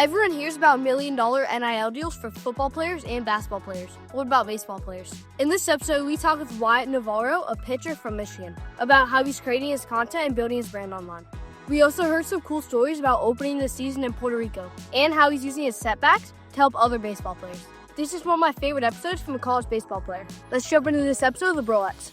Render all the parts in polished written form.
Everyone hears about $1 million NIL deals for football players and basketball players. What about baseball players? In this episode, we talk with Wyatt Novara, a pitcher from Michigan, about how he's creating his content and building his brand online. We also heard some cool stories about opening the season in Puerto Rico and how he's using his setbacks to help other baseball players. This is one of my favorite episodes from a college baseball player. Let's jump into this episode of the Brolletts.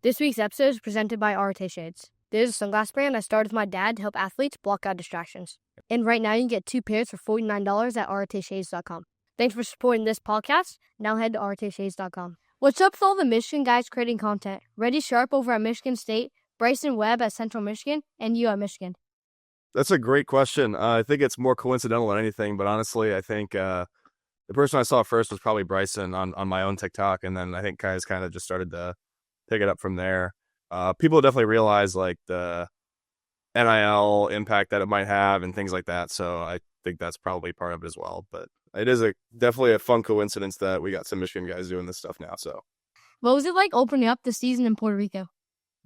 This week's episode is presented by RT Shades. There's a sunglass brand I started with my dad to help athletes block out distractions. And right now you can get 2 pairs for $49 at rtshades.com. Thanks for supporting this podcast. Now head to rtshades.com. What's up with all the Michigan guys creating content? Reddy Sharp over at Michigan State, Bryson Webb at Central Michigan, and you at Michigan. That's a great question. I think it's more coincidental than anything, but honestly, I think the person I saw first was probably Bryson on my own TikTok, and then I think guys kind of just started to pick it up from there. People definitely realize like the NIL impact that it might have and things like that. So I think that's probably part of it as well. But it is definitely a fun coincidence that we got some Michigan guys doing this stuff now. So what was it like opening up the season in Puerto Rico?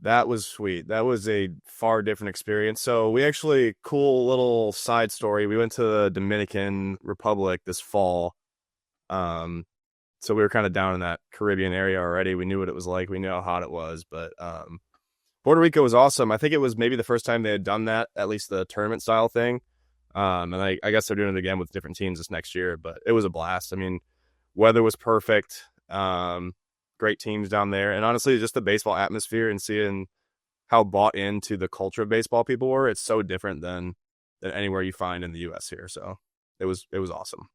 That was sweet. That was a far different experience. So we actually, cool little side story. We went to the Dominican Republic this fall. So we were kind of down in that Caribbean area already. We knew what it was like. We knew how hot it was. But Puerto Rico was awesome. I think it was maybe the first time they had done that, at least the tournament style thing. And I guess they're doing it again with different teams this next year. But it was a blast. I mean, weather was perfect. Great teams down there. And honestly, just the baseball atmosphere and seeing how bought into the culture of baseball people were, it's so different than anywhere you find in the U.S. here. So it was awesome.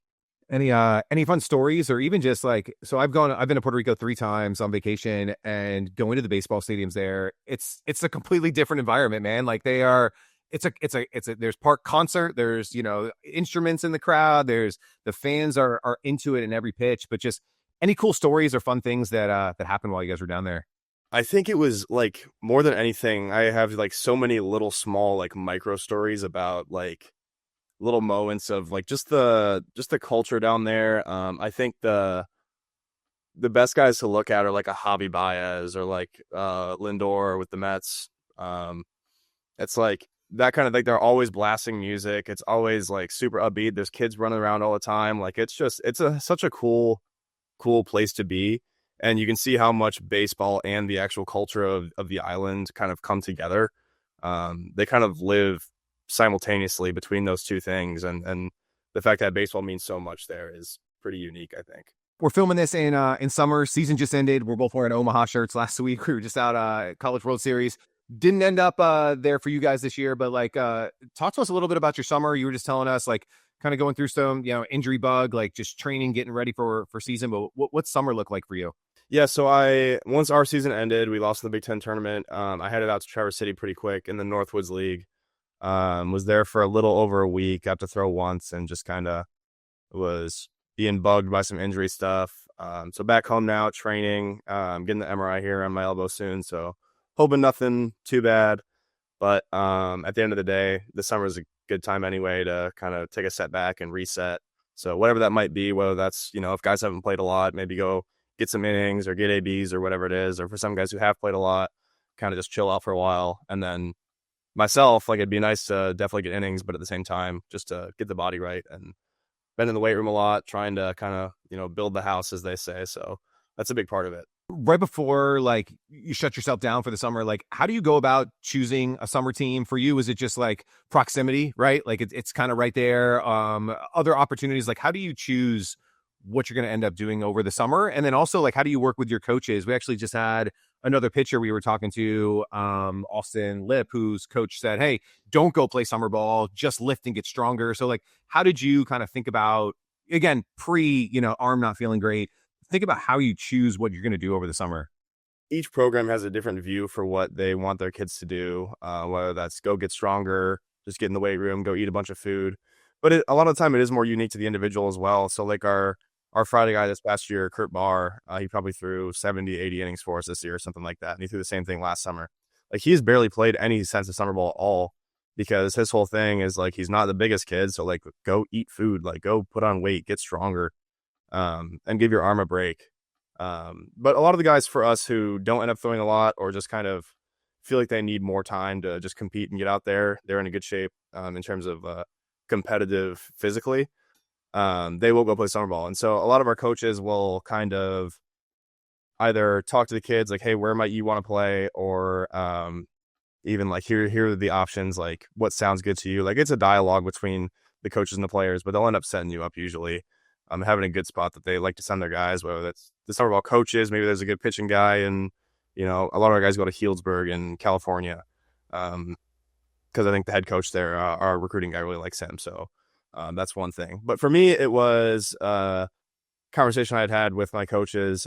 Any fun stories, or even just like, so I've been to Puerto Rico 3 times on vacation, and going to the baseball stadiums there, it's a completely different environment, man. Like there's park concert, there's, instruments in the crowd, there's the fans are into it in every pitch, but just any cool stories or fun things that happened while you guys were down there? I think it was like more than anything, I have like so many little small like micro stories about like little moments of like just the culture down there. I think the best guys to look at are like a Javi Baez or like Lindor with the Mets. It's like that kind of like, they're always blasting music. It's always like super upbeat. There's kids running around all the time. Like it's such a cool place to be. And you can see how much baseball and the actual culture of the island kind of come together. They kind of live simultaneously between those two things, and the fact that baseball means so much there is pretty unique, I think. We're filming this in summer. Season just ended. We're both wearing Omaha shirts last week. We were just out College World Series. Didn't end up there for you guys this year, but like talk to us a little bit about your summer. You were just telling us like kind of going through some injury bug, like just training, getting ready for season. But what's summer look like for you? Yeah, so once our season ended, we lost in the Big Ten tournament. I headed out to Traverse City pretty quick in the Northwoods League. Was there for a little over a week, got to throw once, and just kind of was being bugged by some injury stuff. So back home now, training, getting the MRI here on my elbow soon. So hoping nothing too bad. But at the end of the day, the summer is a good time anyway to kind of take a step back and reset. So whatever that might be, whether that's, if guys haven't played a lot, maybe go get some innings or get ABs or whatever it is. Or for some guys who have played a lot, kind of just chill out for a while. And then myself, like it'd be nice to definitely get innings, but at the same time, just to get the body right, and been in the weight room a lot, trying to kind of, build the house, as they say. So that's a big part of it. Right before like you shut yourself down for the summer, like how do you go about choosing a summer team? For you, is it just like proximity, right? Like it's kind of right there. Other opportunities, like how do you choose what you're going to end up doing over the summer? And then also like, how do you work with your coaches? We actually just had another pitcher we were talking to, Austin Lip, whose coach said, hey, don't go play summer ball, just lift and get stronger. So like, how did you kind of think about, again, arm not feeling great, think about how you choose what you're going to do over the summer? Each program has a different view for what they want their kids to do, whether that's go get stronger, just get in the weight room, go eat a bunch of food. But a lot of the time it is more unique to the individual as well. So like our Friday guy this past year, Kurt Barr, he probably threw 70, 80 innings for us this year or something like that. And he threw the same thing last summer. Like he's barely played any sense of summer ball at all, because his whole thing is like, he's not the biggest kid. So like, go eat food, like go put on weight, get stronger, and give your arm a break. But a lot of the guys for us who don't end up throwing a lot or just kind of feel like they need more time to just compete and get out there, they're in a good shape in terms of competitive physically. They will go play summer ball. And so a lot of our coaches will kind of either talk to the kids like, hey, where might you want to play? Or even like, here are the options, like what sounds good to you. Like it's a dialogue between the coaches and the players, but they'll end up setting you up usually, having a good spot that they like to send their guys, whether that's the summer ball coaches, maybe there's a good pitching guy. And, a lot of our guys go to Healdsburg in California because I think the head coach there, our recruiting guy really likes him. So that's one thing. But for me, it was a conversation I had with my coaches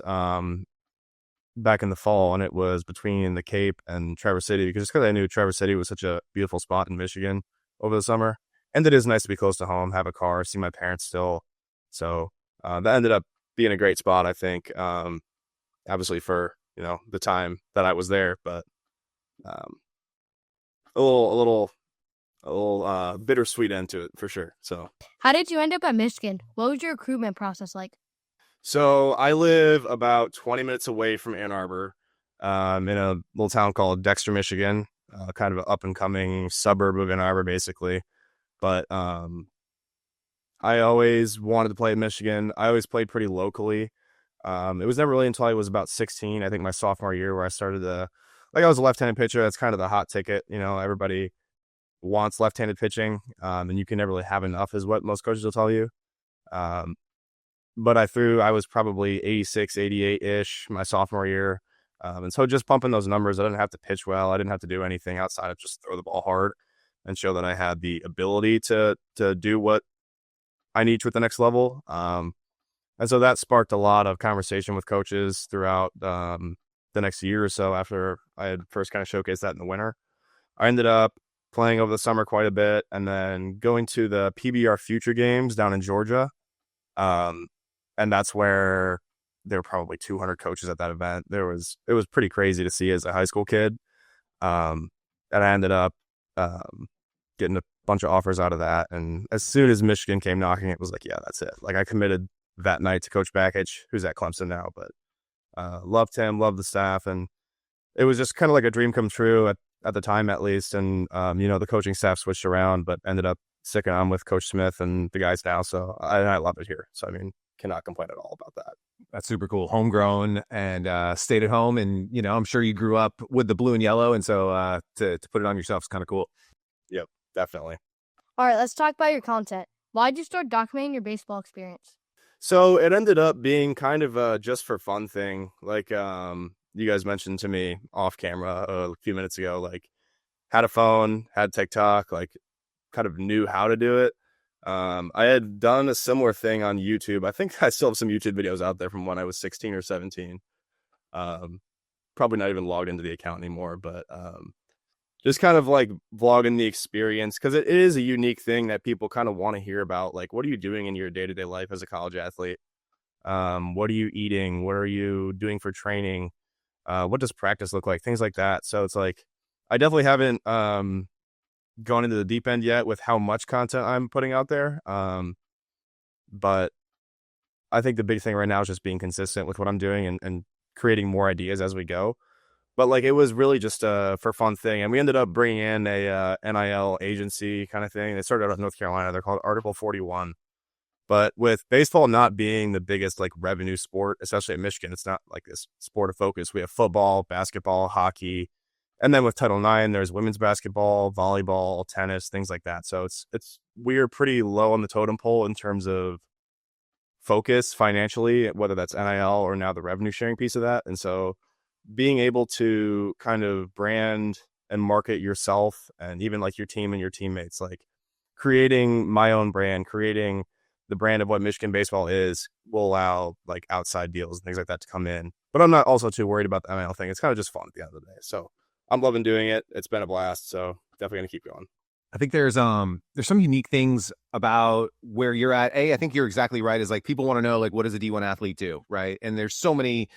back in the fall, and it was between the Cape and Traverse City, because I knew Traverse City was such a beautiful spot in Michigan over the summer, and it is nice to be close to home, have a car, see my parents still. So that ended up being a great spot, I think. Obviously for the time that I was there, but a little bittersweet end to it for sure. So how did you end up at Michigan? What was your recruitment process like? So I live about 20 minutes away from Ann Arbor, in a little town called Dexter, Michigan, kind of an up-and-coming suburb of Ann Arbor, basically. But I always wanted to play at Michigan. I always played pretty locally. It was never really until I was about 16, I think my sophomore year, where I started I was a left-handed pitcher. That's kind of the hot ticket. Everybody wants left-handed pitching, and you can never really have enough, is what most coaches will tell you. But I was probably 86, 88-ish my sophomore year. And so just pumping those numbers, I didn't have to pitch well. I didn't have to do anything outside of just throw the ball hard and show that I had the ability to do what I need to at the next level. And so that sparked a lot of conversation with coaches throughout the next year or so after I had first kind of showcased that in the winter. I ended up playing over the summer quite a bit, and then going to the PBR Future Games down in Georgia. And that's where there were probably 200 coaches at that event. It was pretty crazy to see as a high school kid. And I ended up getting a bunch of offers out of that. And as soon as Michigan came knocking, it was like, yeah, that's it. Like I committed that night to Coach Bakich, who's at Clemson now, but loved him, loved the staff. And it was just kind of like a dream come true at the time, at least. And, the coaching staff switched around, but ended up sticking on with Coach Smith and the guys now. So I love it here. So, cannot complain at all about that. That's super cool. Homegrown and stayed at home. And, I'm sure you grew up with the blue and yellow. And so to put it on yourself is kind of cool. Yep, definitely. All right, let's talk about your content. Why'd you start documenting your baseball experience? So it ended up being kind of a just for fun thing. Like you guys mentioned to me off camera a few minutes ago, like had a phone, had TikTok, like kind of knew how to do it. I had done a similar thing on YouTube. I think I still have some YouTube videos out there from when I was 16 or 17. Probably not even logged into the account anymore, but just kind of like vlogging the experience, because it is a unique thing that people kind of want to hear about. Like, what are you doing in your day-to-day life as a college athlete? What are you eating? What are you doing for training? What does practice look like? Things like that. So it's like, I definitely haven't gone into the deep end yet with how much content I'm putting out there. But I think the big thing right now is just being consistent with what I'm doing and creating more ideas as we go. But like, it was really just a for fun thing. And we ended up bringing in a NIL agency kind of thing. They started out in North Carolina. They're called Article 41. But with baseball not being the biggest like revenue sport, especially at Michigan, it's not like this sport of focus. We have football, basketball, hockey. And then with Title IX, there's women's basketball, volleyball, tennis, things like that. So we're pretty low on the totem pole in terms of focus financially, whether that's NIL or now the revenue sharing piece of that. And so being able to kind of brand and market yourself and even like your team and your teammates, like creating my own brand, creating the brand of what Michigan baseball is, will allow like outside deals and things like that to come in. But I'm not also too worried about the NIL thing. It's kind of just fun at the end of the day. So I'm loving doing it. It's been a blast. So definitely going to keep going. I think there's some unique things about where you're at. I think you're exactly right. Is like people want to know, like, what does a D1 athlete do? Right. And there's so many,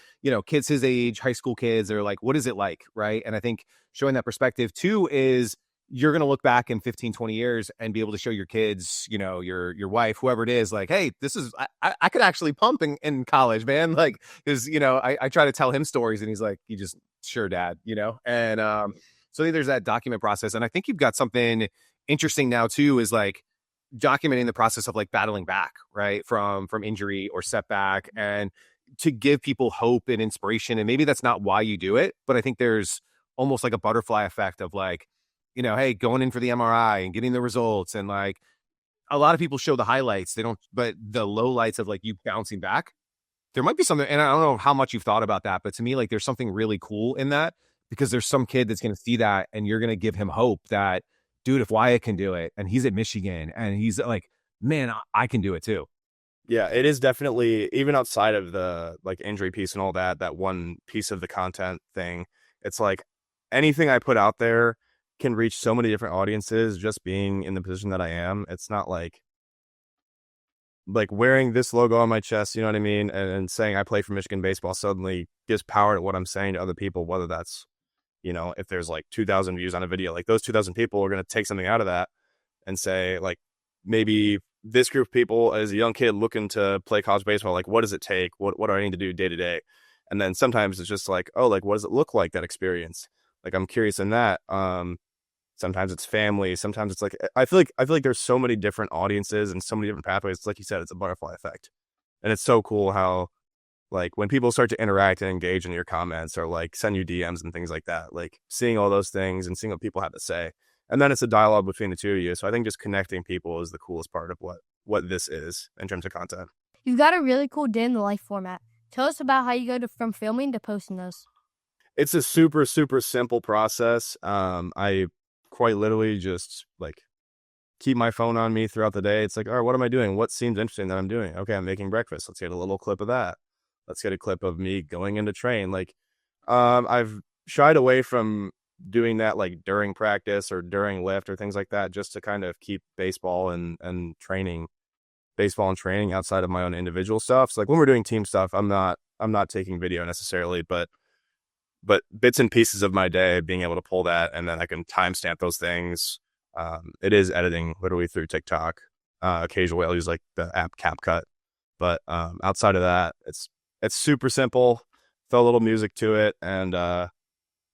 kids his age, high school kids, they're like, what is it like? Right. And I think showing that perspective too is, you're going to look back in 15, 20 years and be able to show your kids, your wife, whoever it is, like, hey, this is, I could actually pump in college, man. Like, because, I try to tell him stories and he's like, you just, sure, dad, and so I think there's that document process. And I think you've got something interesting now too, is like documenting the process of like battling back, right, from injury or setback, and to give people hope and inspiration. And maybe that's not why you do it, but I think there's almost like a butterfly effect of like, hey, going in for the MRI and getting the results. And like a lot of people show the highlights, but the lowlights of like you bouncing back, there might be something. And I don't know how much you've thought about that, but to me, like there's something really cool in that, because there's some kid that's going to see that and you're going to give him hope that, dude, if Wyatt can do it and he's at Michigan and he's like, man, I can do it too. Yeah, it is definitely, even outside of the like injury piece and all that one piece of the content thing, it's like anything I put out there can reach so many different audiences just being in the position that I am. It's not like wearing this logo on my chest, you know what I mean? And saying I play for Michigan baseball suddenly gives power to what I'm saying to other people, whether that's, if there's like 2,000 views on a video, like those 2,000 people are going to take something out of that and say like, maybe this group of people as a young kid looking to play college baseball, like what does it take? What do I need to do day to day? And then sometimes it's just like, oh, like what does it look like, that experience? Like I'm curious in that. Sometimes it's family. Sometimes it's like I feel like there's so many different audiences and so many different pathways. It's like you said, it's a butterfly effect, and it's so cool how like when people start to interact and engage in your comments or like send you DMs and things like that, like seeing all those things and seeing what people have to say, and then it's a dialogue between the two of you. So I think just connecting people is the coolest part of what this is in terms of content. You've got a really cool day in the life format. Tell us about how you go from filming to posting those. It's a super, super simple process. I quite literally just like keep my phone on me throughout the day. It's like, all right, what am I doing? What seems interesting that I'm doing? Okay, I'm making breakfast. Let's get a little clip of that. Let's get a clip of me going into train. Like, I've shied away from doing that like during practice or during lift or things like that, just to kind of keep baseball and training outside of my own individual stuff. So like when we're doing team stuff, I'm not taking video necessarily, but bits and pieces of my day, being able to pull that, and then I can timestamp those things. It is editing literally through TikTok. Occasionally I'll use like the app CapCut, but outside of that, it's super simple. Throw a little music to it and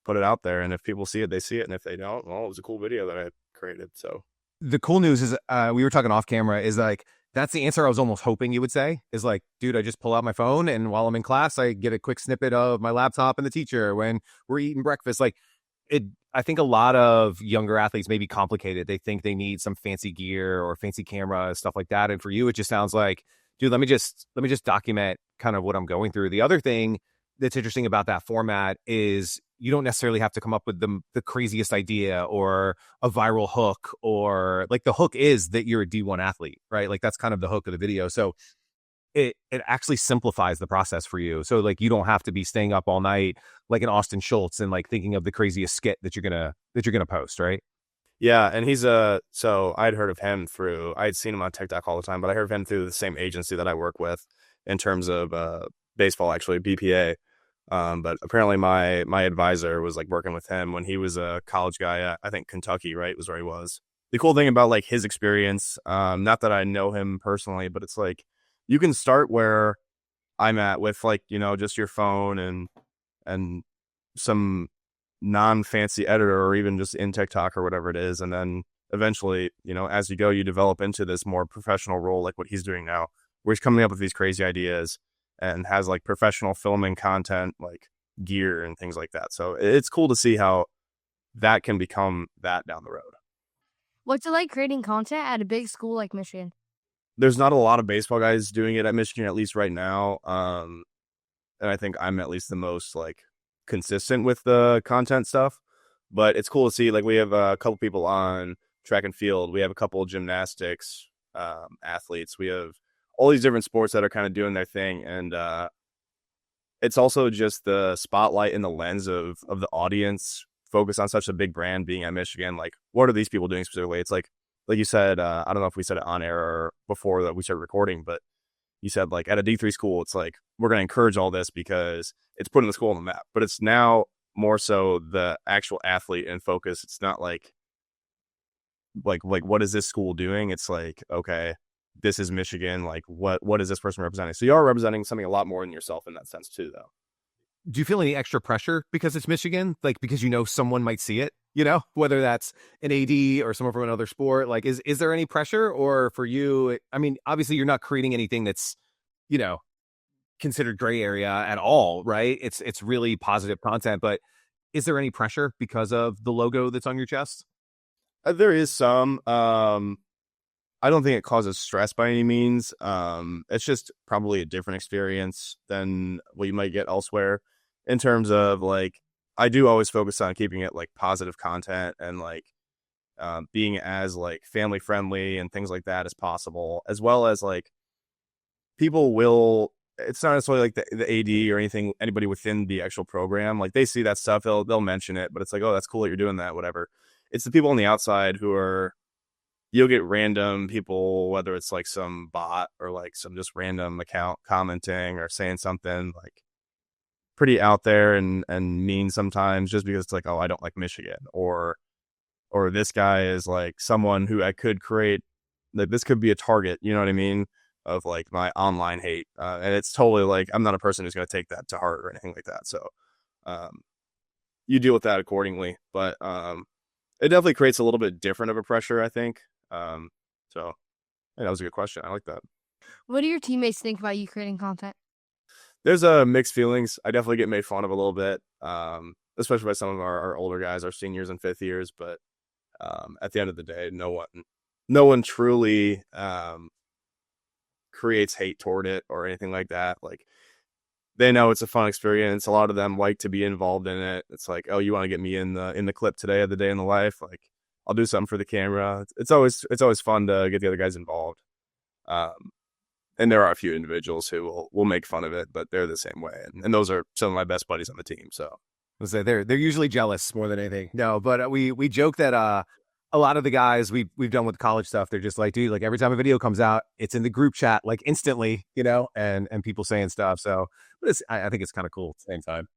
put it out there. And if people see it, they see it. And if they don't, well, it was a cool video that I created. So the cool news is we were talking off camera is like, that's the answer I was almost hoping you would say, is like, dude, I just pull out my phone and while I'm in class, I get a quick snippet of my laptop and the teacher when we're eating breakfast. Like I think a lot of younger athletes may be complicated. They think they need some fancy gear or fancy camera, stuff like that. And for you, it just sounds like, dude, let me just document kind of what I'm going through. The other thing that's interesting about that format is you don't necessarily have to come up with the craziest idea or a viral hook, or like the hook is that you're a D1 athlete, right? Like that's kind of the hook of the video. So it actually simplifies the process for you. So like you don't have to be staying up all night like an Austin Schultz and like thinking of the craziest skit that you're gonna post, right? Yeah, and he's so I'd heard of him through, I'd seen him on TikTok all the time, but I heard of him through the same agency that I work with in terms of baseball, actually, BPA. But apparently my advisor was like working with him when he was a college guy at, I think, Kentucky, right? Was where he was. The cool thing about like his experience, not that I know him personally, but it's like you can start where I'm at with like, just your phone and some non-fancy editor or even just in TikTok or whatever it is. And then eventually, as you go, you develop into this more professional role, like what he's doing now, where he's coming up with these crazy ideas and has like professional filming content, like gear and things like that. So it's cool to see how that can become that down the road. What's it like creating content at a big school like Michigan? There's not a lot of baseball guys doing it at Michigan, at least right now. And I think I'm at least the most like consistent with the content stuff, but it's cool to see. Like we have a couple people on track and field. We have a couple of gymnastics athletes. We have all these different sports that are kind of doing their thing. And it's also just the spotlight and the lens of the audience focus on such a big brand being at Michigan. Like, what are these people doing specifically? It's like you said, I don't know if we said it on air or before that we started recording, but you said like at a D3 school, it's like, we're going to encourage all this because it's putting the school on the map. But it's now more so the actual athlete in focus. It's not like like what is this school doing? It's like, okay, this is Michigan. Like what is this person representing? So you are representing something a lot more than yourself in that sense too, though. Do you feel any extra pressure because it's Michigan? Like, because someone might see it, whether that's an AD or someone from another sport? Like, is there any pressure? Or for you, I mean, obviously you're not creating anything that's, considered gray area at all, right? It's really positive content, but is there any pressure because of the logo that's on your chest? There is some. I don't think it causes stress by any means. It's just probably a different experience than what you might get elsewhere in terms of like, I do always focus on keeping it like positive content and like being as like family friendly and things like that as possible, as well as like people will, it's not necessarily like the AD or anybody within the actual program. Like they see that stuff, they'll mention it, but it's like, oh, that's cool that you're doing that, whatever. It's the people on the outside who are, you'll get random people, whether it's like some bot or like some just random account commenting or saying something like pretty out there and mean sometimes, just because it's like, oh, I don't like Michigan, or this guy is like someone who I could create, like this could be a target, you know what I mean, of like my online hate. And it's totally like, I'm not a person who's going to take that to heart or anything like that. So you deal with that accordingly. But it definitely creates a little bit different of a pressure, I think. So yeah, that was a good question. I like that. What do your teammates think about you creating content? There's mixed feelings. I definitely get made fun of a little bit, especially by some of our older guys, our seniors and fifth years. But at the end of the day, no one truly creates hate toward it or anything like that. Like they know it's a fun experience. A lot of them like to be involved in it. It's like, oh, you want to get me in the clip today of the day in the life? Like I'll do something for the camera. It's always fun to get the other guys involved. And there are a few individuals who will make fun of it, but they're the same way. And those are some of my best buddies on the team. So I'll say they're usually jealous more than anything. No, but we joke that a lot of the guys we've done with college stuff, they're just like, dude, like every time a video comes out, it's in the group chat like instantly, and people saying stuff. So but I think it's kind of cool at the same time.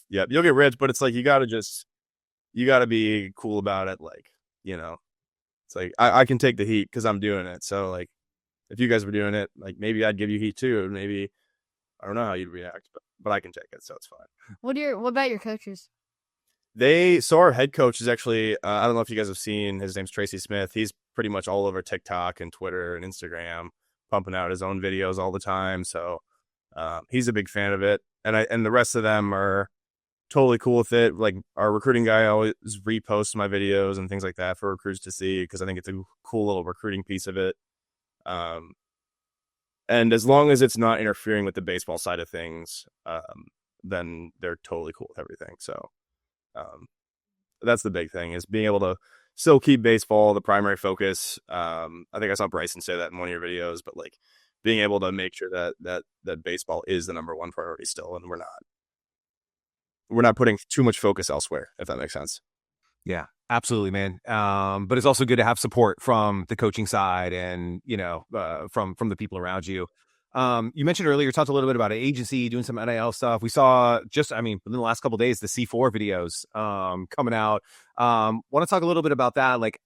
Yeah, you'll get rich, but it's like you got to be cool about it. Like, it's like I can take the heat because I'm doing it. So like if you guys were doing it, like maybe I'd give you heat too. And maybe I don't know how you'd react, but I can take it, so it's fine. What about your coaches? So our head coach is actually, I don't know if you guys have seen, his name's Tracy Smith. He's pretty much all over TikTok and Twitter and Instagram, pumping out his own videos all the time. So he's a big fan of it. And the rest of them are totally cool with it. Like our recruiting guy always reposts my videos and things like that for recruits to see, because I think it's a cool little recruiting piece of it. And as long as it's not interfering with the baseball side of things, then they're totally cool with everything. So that's the big thing, is being able to still keep baseball the primary focus. I think I saw Bryson say that in one of your videos, but like being able to make sure that baseball is the number one priority still, and we're not putting too much focus elsewhere, if that makes sense. Yeah, absolutely, man. But it's also good to have support from the coaching side and, from the people around you. You mentioned earlier, you talked a little bit about an agency doing some NIL stuff. We saw within the last couple of days, the C4 videos coming out. Want to talk a little bit about that? Like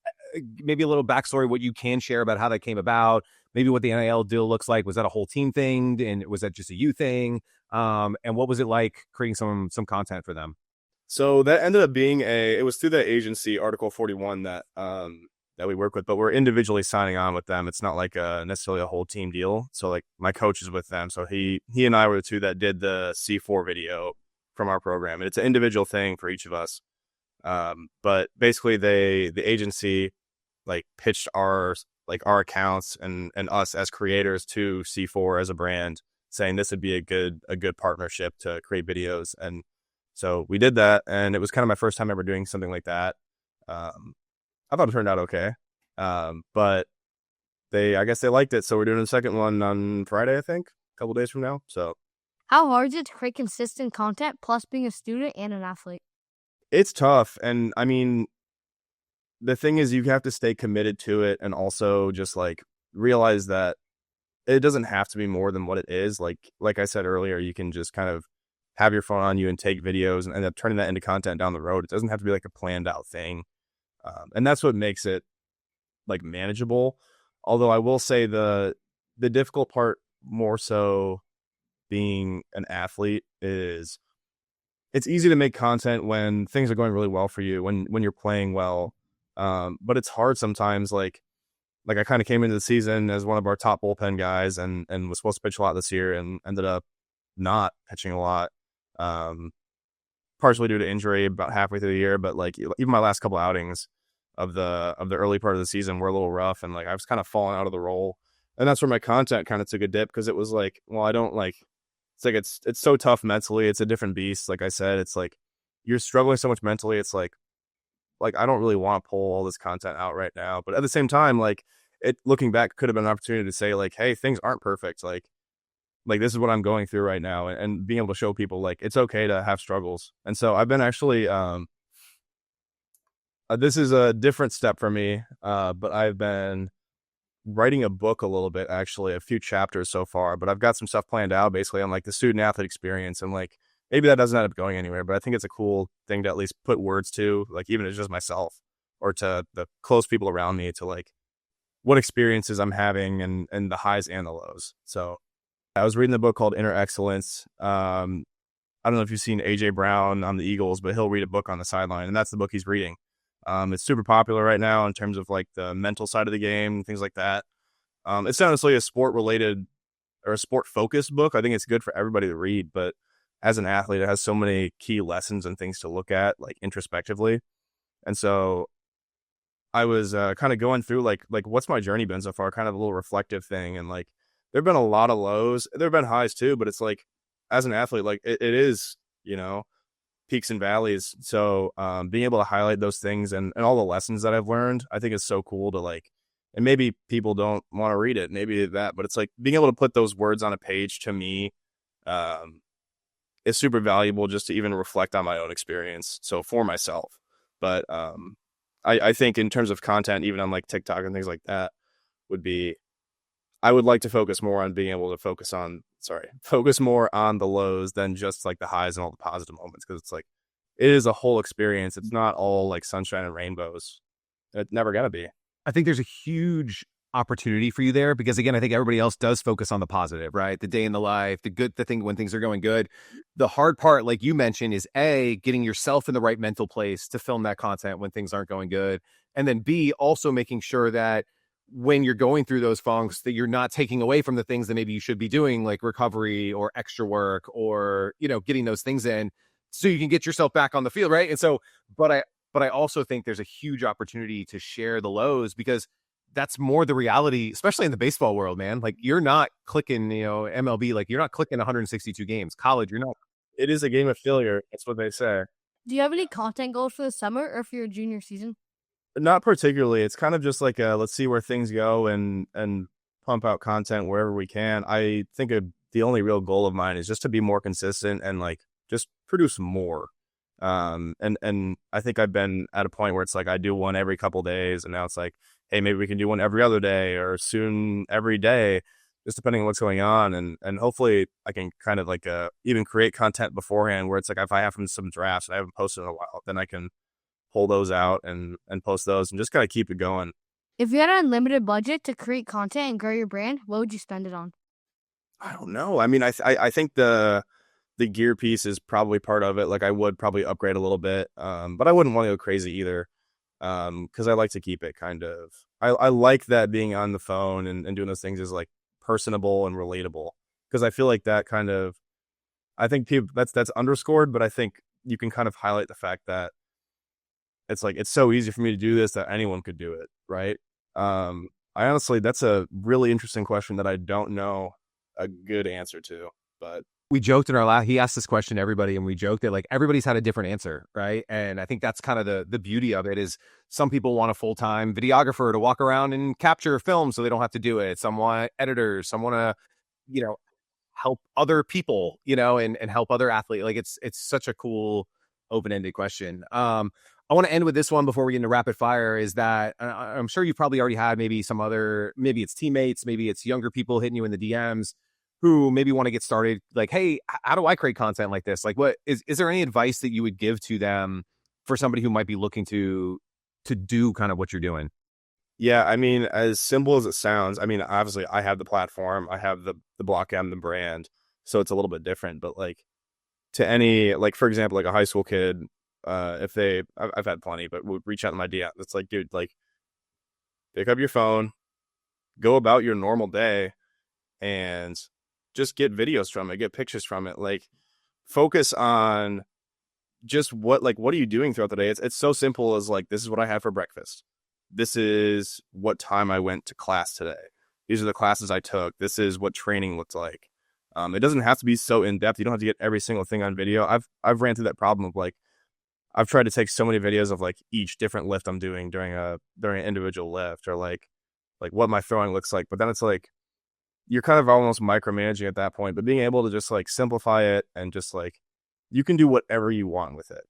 maybe a little backstory, what you can share about how that came about, maybe what the NIL deal looks like. Was that a whole team thing? And was that just a you thing? And what was it like creating some content for them? So that ended up being it was through the agency, Article 41, that we work with, but we're individually signing on with them. It's not like necessarily a whole team deal. So like my coach is with them. So he and I were the two that did the C4 video from our program. And it's an individual thing for each of us. But basically the agency like pitched our accounts and us as creators to C4 as a brand, saying this would be a good partnership to create videos. And so we did that, and it was kind of my first time ever doing something like that. I thought it turned out okay. But I guess they liked it. So we're doing the second one on Friday, I think, a couple days from now. So how hard is it to create consistent content plus being a student and an athlete? It's tough. And I mean, the thing is, you have to stay committed to it, and also just like realize that it doesn't have to be more than what it is. Like I said earlier, you can just kind of have your phone on you and take videos and end up turning that into content down the road. It doesn't have to be like a planned out thing. And that's what makes it like manageable. Although I will say the difficult part more so being an athlete is it's easy to make content when things are going really well for you, when you're playing well. But it's hard sometimes. Like I kind of came into the season as one of our top bullpen guys and was supposed to pitch a lot this year and ended up not pitching a lot. Partially due to injury about halfway through the year, but like even my last couple outings of the early part of the season were a little rough, and like I was kind of falling out of the role, and that's where my content kind of took a dip because it was like, well, I don't like, it's like it's so tough mentally. It's a different beast. Like I said, it's like you're struggling so much mentally. It's like I don't really want to pull all this content out right now, but at the same time, like it looking back could have been an opportunity to say like, hey, things aren't perfect. Like this is what I'm going through right now, and being able to show people like it's okay to have struggles. And so I've been actually this is a different step for me, but I've been writing a book a little bit, actually a few chapters so far, but I've got some stuff planned out basically on like the student athlete experience, and like maybe that doesn't end up going anywhere, but I think it's a cool thing to at least put words to, like even if it's just myself or to the close people around me, to like what experiences I'm having and the highs and the lows. So I was reading the book called Inner Excellence. I don't know if you've seen AJ Brown on the Eagles, but he'll read a book on the sideline, and that's the book he's reading. It's super popular right now in terms of like the mental side of the game, things like that. It's honestly a sport related or a sport focused book. I think it's good for everybody to read, but as an athlete, it has so many key lessons and things to look at, like introspectively. And so I was kind of going through like what's my journey been so far, kind of a little reflective thing, and like there've been a lot of lows. There've been highs too, but it's like as an athlete, like it is, you know, peaks and valleys. So being able to highlight those things and all the lessons that I've learned, I think is so cool to like, and maybe people don't want to read it, maybe that, but it's like being able to put those words on a page to me is super valuable just to even reflect on my own experience. So for myself, but I think in terms of content, even on like TikTok and things like that I would like to focus more on being able to focus more on the lows than just like the highs and all the positive moments. Cause it's like, it is a whole experience. It's not all like sunshine and rainbows. It's never gonna be. I think there's a huge opportunity for you there because again, I think everybody else does focus on the positive, right? The day in the life, the thing when things are going good. The hard part, like you mentioned, is A, getting yourself in the right mental place to film that content when things aren't going good. And then B, also making sure that when you're going through those funks that you're not taking away from the things that maybe you should be doing, like recovery or extra work or, you know, getting those things in so you can get yourself back on the field. Right. And so, but I also think there's a huge opportunity to share the lows because that's more the reality, especially in the baseball world, man. Like you're not clicking, you know, MLB, like you're not clicking 162 games. College, you're not. It is a game of failure. That's what they say. Do you have any content goals for the summer or for your junior season? Not particularly. It's kind of just like let's see where things go and pump out content wherever we can. I think the only real goal of mine is just to be more consistent and like just produce more. And I think I've been at a point where it's like I do one every couple days, and now it's like, hey, maybe we can do one every other day or soon every day, just depending on what's going on. And hopefully I can kind of like even create content beforehand where it's like if I have some drafts and I haven't posted in a while, then I can pull those out and post those and just kind of keep it going. If you had an unlimited budget to create content and grow your brand, what would you spend it on? I don't know. I mean, I think the gear piece is probably part of it. Like I would probably upgrade a little bit, but I wouldn't want to go crazy either, because I like to keep it kind of. I like that being on the phone and doing those things is like personable and relatable, because I feel like that kind of. I think people that's underscored, but I think you can kind of highlight the fact that it's like it's so easy for me to do this that anyone could do it, right? I honestly, that's a really interesting question that I don't know a good answer to, but. We joked in our he asked this question to everybody, and we joked that like everybody's had a different answer, right? And I think that's kind of the beauty of it is some people want a full-time videographer to walk around and capture film so they don't have to do it. Some want editors, some want to, you know, help other people, you know, and help other athletes. Like it's such a cool open-ended question. I want to end with this one before we get into rapid fire is that I'm sure you probably already had maybe maybe it's teammates, maybe it's younger people hitting you in the DMs who maybe want to get started, like, hey, how do I create content like this? Like, what is there any advice that you would give to them for somebody who might be looking to do kind of what you're doing? Yeah, I mean, as simple as it sounds, I mean, obviously I have the platform, I have the block M, the brand, so it's a little bit different. But like to any, like for example, like a high school kid, if I've had plenty, but would reach out to my DM. It's like, dude, like pick up your phone, go about your normal day, and just get videos from it, get pictures from it. Like focus on just what are you doing throughout the day? It's so simple as like, this is what I had for breakfast. This is what time I went to class today. These are the classes I took. This is what training looked like. It doesn't have to be so in depth. You don't have to get every single thing on video. I've ran through that problem of like, I've tried to take so many videos of like each different lift I'm doing during an individual lift, or like what my throwing looks like. But then it's like, you're kind of almost micromanaging at that point, but being able to just like simplify it and just like, you can do whatever you want with it.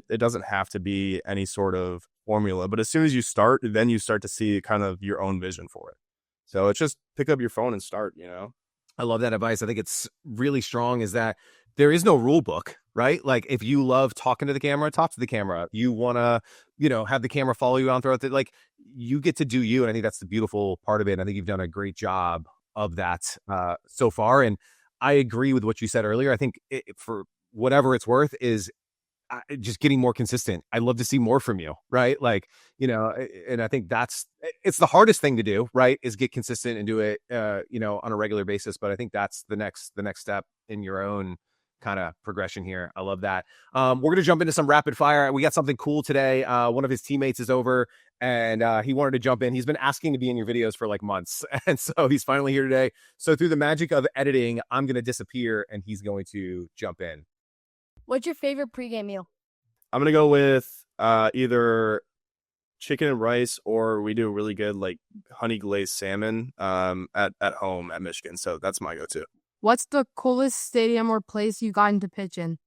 It doesn't have to be any sort of formula, but as soon as you start, then you start to see kind of your own vision for it. So it's just pick up your phone and start, you know? I love that advice. I think it's really strong, is that there is no rule book, right? Like if you love talking to the camera, talk to the camera. You want to, have the camera follow you on throughout the, like you get to do you. And I think that's the beautiful part of it. And I think you've done a great job of that so far. And I agree with what you said earlier. I think for whatever it's worth is just getting more consistent. I'd love to see more from you, right? Like, and I think it's the hardest thing to do, right? Is get consistent and do it, on a regular basis. But I think that's the next step in your own kind of progression here. I love that. We're going to jump into some rapid fire. We got something cool today. One of his teammates is over and he wanted to jump in. He's been asking to be in your videos for like months. And so he's finally here today. So through the magic of editing, I'm going to disappear and he's going to jump in. What's your favorite pregame meal? I'm going to go with either chicken and rice, or we do a really good like honey glazed salmon at home at Michigan. So that's my go-to. What's the coolest stadium or place you got to pitch in?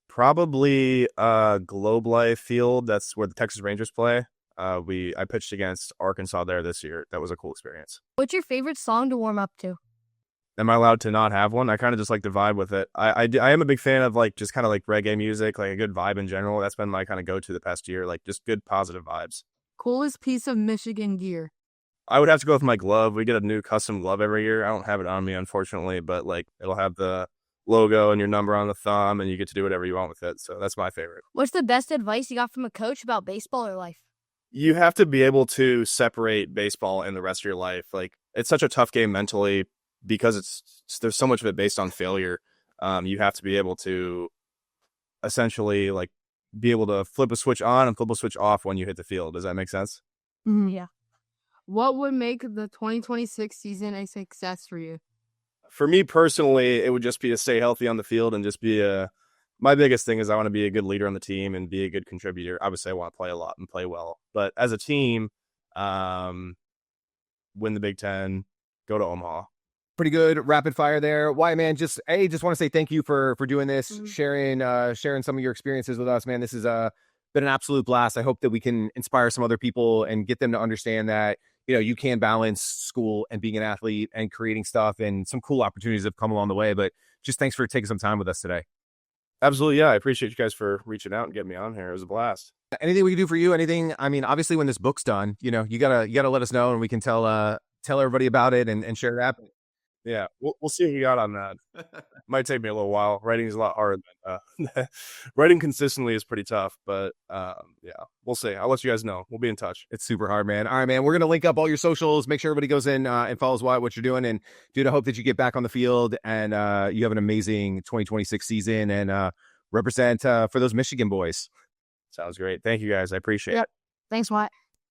Probably Globe Life Field. That's where the Texas Rangers play. I pitched against Arkansas there this year. That was a cool experience. What's your favorite song to warm up to? Am I allowed to not have one? I kind of just like to vibe with it. I am a big fan of like just kind of like reggae music, like a good vibe in general. That's been my kind of go-to the past year, like just good positive vibes. Coolest piece of Michigan gear? I would have to go with my glove. We get a new custom glove every year. I don't have it on me, unfortunately, but like it'll have the logo and your number on the thumb, and you get to do whatever you want with it. So that's my favorite. What's the best advice you got from a coach about baseball or life? You have to be able to separate baseball and the rest of your life. Like it's such a tough game mentally because there's so much of it based on failure. You have to be able to essentially like be able to flip a switch on and flip a switch off when you hit the field. Does that make sense? Mm-hmm. Yeah. What would make the 2026 season a success for you? For me personally, it would just be to stay healthy on the field and just be my biggest thing is I want to be a good leader on the team and be a good contributor. Obviously, I want to play a lot and play well. But as a team, win the Big Ten, go to Omaha. Pretty good rapid fire there. Wyatt, man, just want to say thank you for doing this, sharing some of your experiences with us, man. This has been an absolute blast. I hope that we can inspire some other people and get them to understand that, you can balance school and being an athlete and creating stuff, and some cool opportunities have come along the way. But just thanks for taking some time with us today. Absolutely. Yeah. I appreciate you guys for reaching out and getting me on here. It was a blast. Anything we can do for you? Anything? I mean, obviously when this book's done, you gotta let us know and we can tell everybody about it and share it out. Yeah, we'll see what you got on that. Might take me a little while. Writing is a lot harder. Writing consistently is pretty tough, but yeah, we'll see. I'll let you guys know. We'll be in touch. It's super hard, man. All right, man. We're going to link up all your socials. Make sure everybody goes in and follows what you're doing. And dude, I hope that you get back on the field and you have an amazing 2026 season and represent for those Michigan boys. Sounds great. Thank you guys. I appreciate it. Thanks, Wyatt.